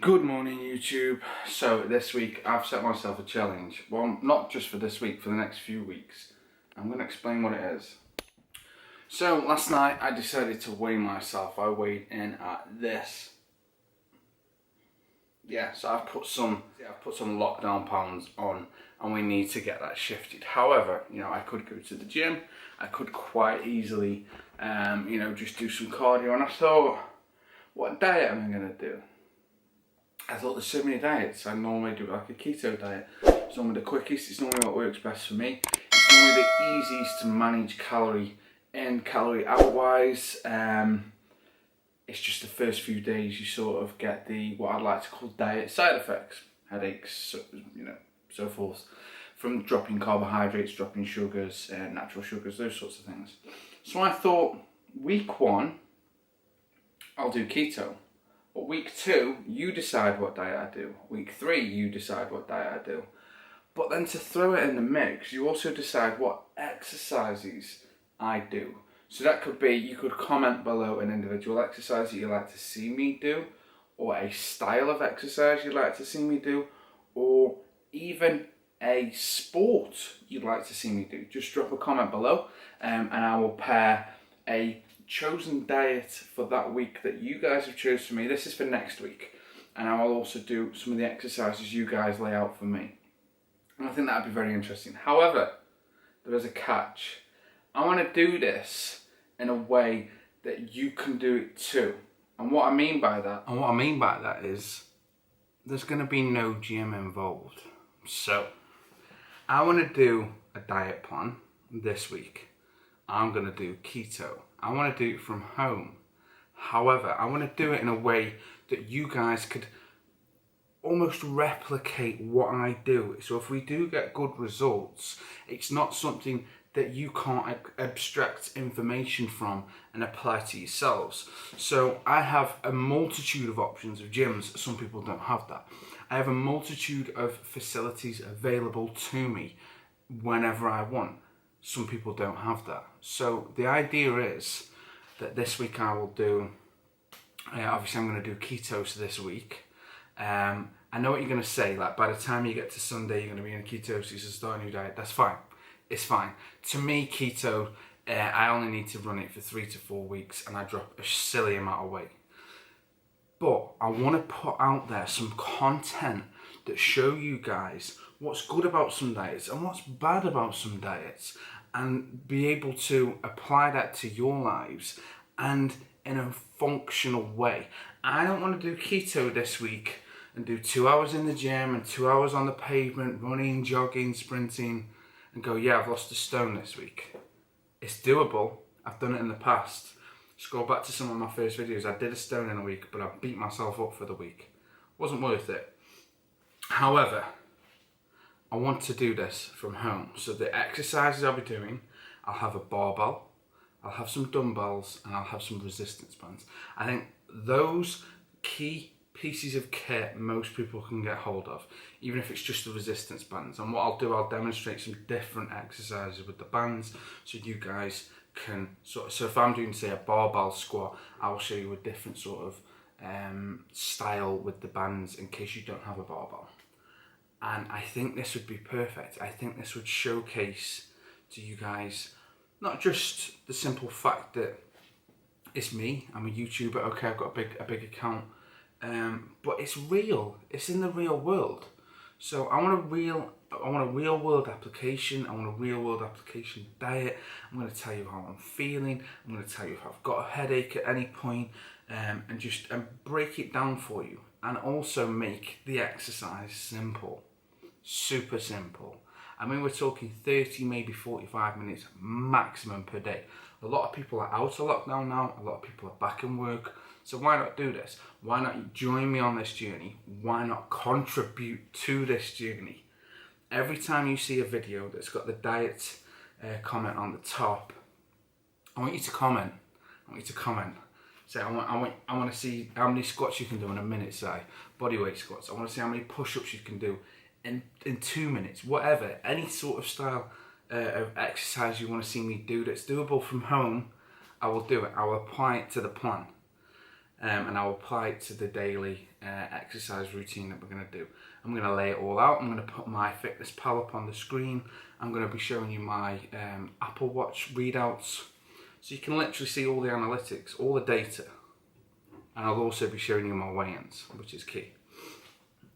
Good morning YouTube. So this week I've set myself a challenge. Well, not just for this week, for the next few weeks. I'm going to explain what it is. So last night I decided to weigh myself. I weighed in at this. Yeah, so I've put some lockdown pounds on and we need to get that shifted. However, I could go to the gym. I could quite easily just do some cardio, and I thought, what diet am I going to do? I thought there's so many diets. I normally do like a keto diet. It's normally the quickest, it's normally what works best for me. It's normally the easiest to manage calorie in, calorie out wise. It's just the first few days you sort of get what I'd like to call diet side effects. Headaches, so forth. From dropping carbohydrates, dropping sugars, natural sugars, those sorts of things. So I thought week 1, I'll do keto. But week 2, you decide what diet I do. Week 3, you decide what diet I do. But then to throw it in the mix, you also decide what exercises I do. So that could be, you could comment below an individual exercise that you'd like to see me do, or a style of exercise you'd like to see me do, or even a sport you'd like to see me do. Just drop a comment below and I will pair a chosen diet for that week that you guys have chosen for me. This is for next week, and I will also do some of the exercises you guys lay out for me, and I think that would be very interesting. However, there is a catch. I want to do this in a way that you can do it too, and what I mean by that is there's going to be no gym involved. So I want to do a diet plan this week. I'm going to do keto. I want to do it from home. However, I want to do it in a way that you guys could almost replicate what I do. So if we do get good results, it's not something that you can't abstract information from and apply to yourselves. So I have a multitude of options of gyms. Some people don't have that. I have a multitude of facilities available to me whenever I want. Some people don't have that. So the idea is that this week I will do, obviously I'm going to do ketos this week. I know what you're going to say, like by the time you get to Sunday you're going to be in ketosis and start a new diet. That's fine. It's fine. To me, keto, I only need to run it for 3 to 4 weeks and I drop a silly amount of weight. But I want to put out there some content that show you guys what's good about some diets and what's bad about some diets, and be able to apply that to your lives and in a functional way. I don't want to do keto this week and do 2 hours in the gym and 2 hours on the pavement, running, jogging, sprinting, and go, yeah, I've lost a stone this week. It's doable. I've done it in the past. Scroll back to some of my first videos. I did a stone in a week, but I beat myself up for the week. Wasn't worth it. However, I want to do this from home. So the exercises I'll be doing, I'll have a barbell, I'll have some dumbbells, and I'll have some resistance bands. I think those key pieces of kit most people can get hold of, even if it's just the resistance bands. And what I'll do, I'll demonstrate some different exercises with the bands so you guys can so if I'm doing, say, a barbell squat, I'll show you a different sort of style with the bands in case you don't have a barbell. And I think this would be perfect. I think this would showcase to you guys not just the simple fact that it's me, I'm a YouTuber, okay, I've got a big account, but it's real. It's in the real world. So I want a real world application. I want a real world application diet. I'm going to tell you how I'm feeling. I'm going to tell you if I've got a headache at any point, and break it down for you, and also make the exercise simple, super simple. I mean, we're talking 30, maybe 45 minutes maximum per day. A lot of people are out of lockdown now. A lot of people are back in work. So why not do this? Why not join me on this journey? Why not contribute to this journey? Every time you see a video that's got the diet comment on the top, I want you to comment. Say, I want to see how many squats you can do in a minute, say, bodyweight squats. I want to see how many push-ups you can do in 2 minutes, whatever, any sort of style of exercise you want to see me do that's doable from home, I will do it. I will apply it to the plan. and I'll apply it to the daily exercise routine that we're going to do. I'm going to lay it all out. I'm going to put my fitness pal up on the screen. I'm going to be showing you my Apple Watch readouts, so you can literally see all the analytics, all the data, and I'll also be showing you my weigh-ins, which is key.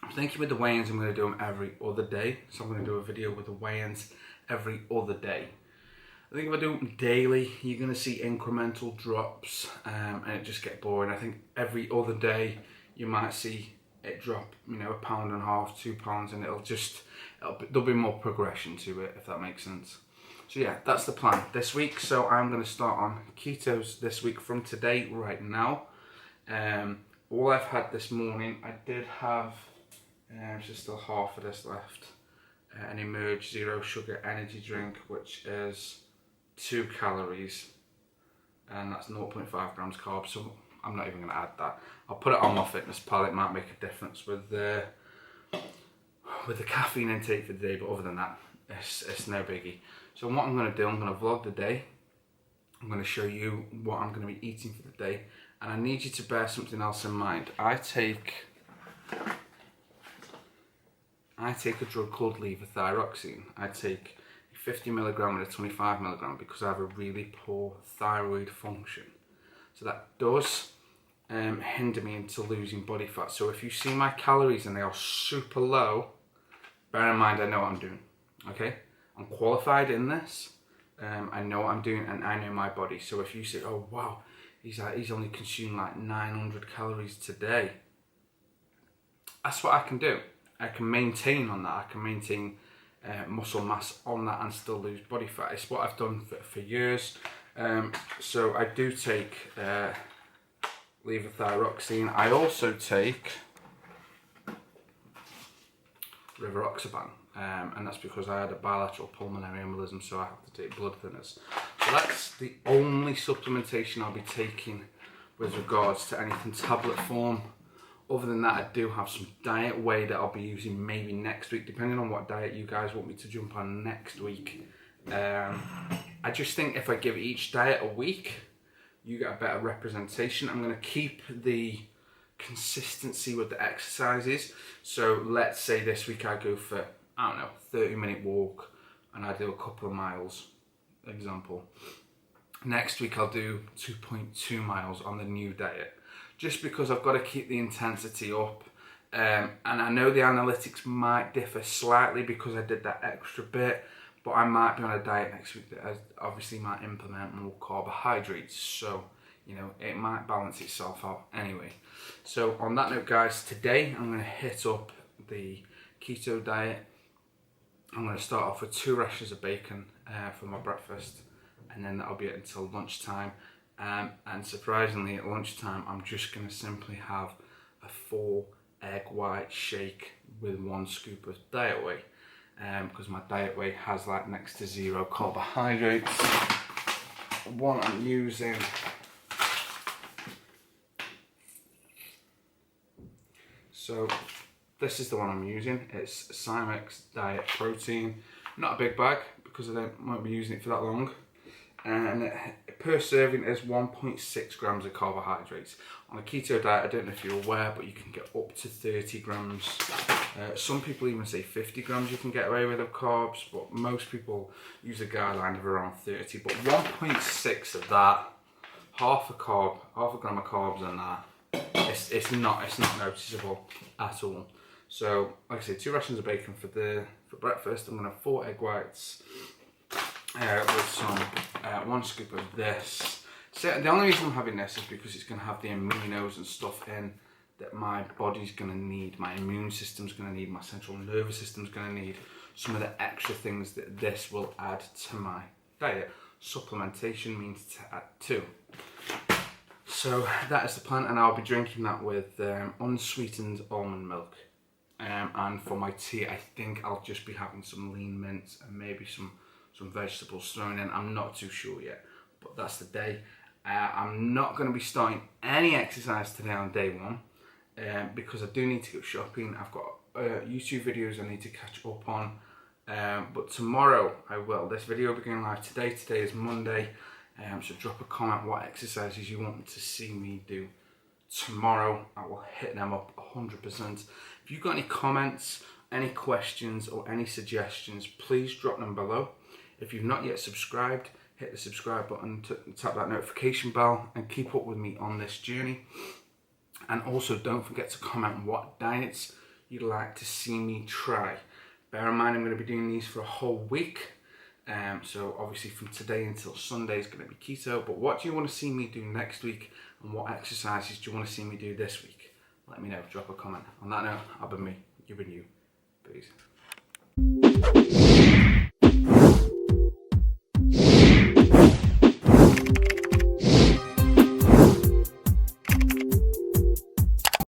I'm thinking with the weigh-ins I'm going to do them every other day, so I'm going to do a video with the weigh-ins every other day. I think if I do them daily, you're going to see incremental drops, and it just gets boring. I think every other day you might see it drop, you know, £1.5 pounds, £2, and there'll be more progression to it, if that makes sense. So yeah, that's the plan this week. So I'm going to start on ketos this week from today, right now. All I've had this morning, I did have, there's still half of this left, an Emerge Zero Sugar energy drink, which is 2 calories, and that's 0.5 grams carbs, so I'm not even going to add that. I'll put it on my fitness pal. It might make a difference with the caffeine intake for the day, but other than that, it's no biggie. So what I'm going to do, I'm going to vlog the day. I'm going to show you what I'm going to be eating for the day, and I need you to bear something else in mind. I take a drug called levothyroxine. I take 50mg and a 25mg because I have a really poor thyroid function. So that does hinder me into losing body fat. So if you see my calories and they are super low, bear in mind I know what I'm doing, okay? I'm qualified in this, I know what I'm doing, and I know my body. So if you say, oh wow, he's only consumed like 900 calories today, that's what I can do. I can maintain on that. I can maintain muscle mass on that and still lose body fat. It's what I've done for years. So I do take levothyroxine. I also take rivaroxaban, and that's because I had a bilateral pulmonary embolism, so I have to take blood thinners. So that's the only supplementation I'll be taking with regards to anything tablet form. Other than that, I do have some diet whey that I'll be using maybe next week, depending on what diet you guys want me to jump on next week. I just think if I give each diet a week, you get a better representation. I'm going to keep the consistency with the exercises. So let's say this week I go for, I don't know, 30-minute walk, and I do a couple of miles, example. Next week I'll do 2.2 miles on the new diet, just because I've got to keep the intensity up. And I know the analytics might differ slightly because I did that extra bit, but I might be on a diet next week that obviously might implement more carbohydrates, so you know, it might balance itself out anyway. So on that note, guys, today I'm going to hit up the keto diet. I'm going to start off with 2 rashers of bacon for my breakfast, and then that'll be it until lunchtime. And surprisingly, at lunchtime, I'm just going to simply have a 4 egg white shake with 1 scoop of diet whey, because my diet whey has like next to 0 carbohydrates. One I'm using, so this is the one I'm using. It's Cymex Diet Protein. Not a big bag because I won't be using it for that long. And per serving is 1.6 grams of carbohydrates. On a keto diet, I don't know if you're aware, but you can get up to 30 grams. Some people even say 50 grams you can get away with of carbs, but most people use a guideline of around 30. But 1.6 of that, half a gram of carbs in that, it's not noticeable at all. So, like I say, 2 rations of bacon for breakfast. I'm gonna have 4 egg whites. With some 1 scoop of this. So the only reason I'm having this is because it's going to have the aminos and stuff in that my body's going to need, my immune system's going to need, my central nervous system's going to need, some of the extra things that this will add to my diet. Supplementation means to add to. So that is the plan, and I'll be drinking that with unsweetened almond milk. And for my tea, I think I'll just be having some lean mints and maybe some vegetables thrown in. I'm not too sure yet, but that's the day. I'm not going to be starting any exercise today on day 1 because I do need to go shopping. I've got YouTube videos I need to catch up on, but tomorrow I will. This video will be going live today. Today is Monday, so drop a comment what exercises you want to see me do tomorrow I will hit them up 100%. If you've got any comments, any questions or any suggestions, please drop them below. If you've not yet subscribed, hit the subscribe button, tap that notification bell and keep up with me on this journey. And also don't forget to comment what diets you'd like to see me try. Bear in mind I'm going to be doing these for a whole week. So obviously from today until Sunday is going to be keto, but what do you want to see me do next week and what exercises do you want to see me do this week? Let me know, drop a comment. On that note, I've been me, you've been you. Peace.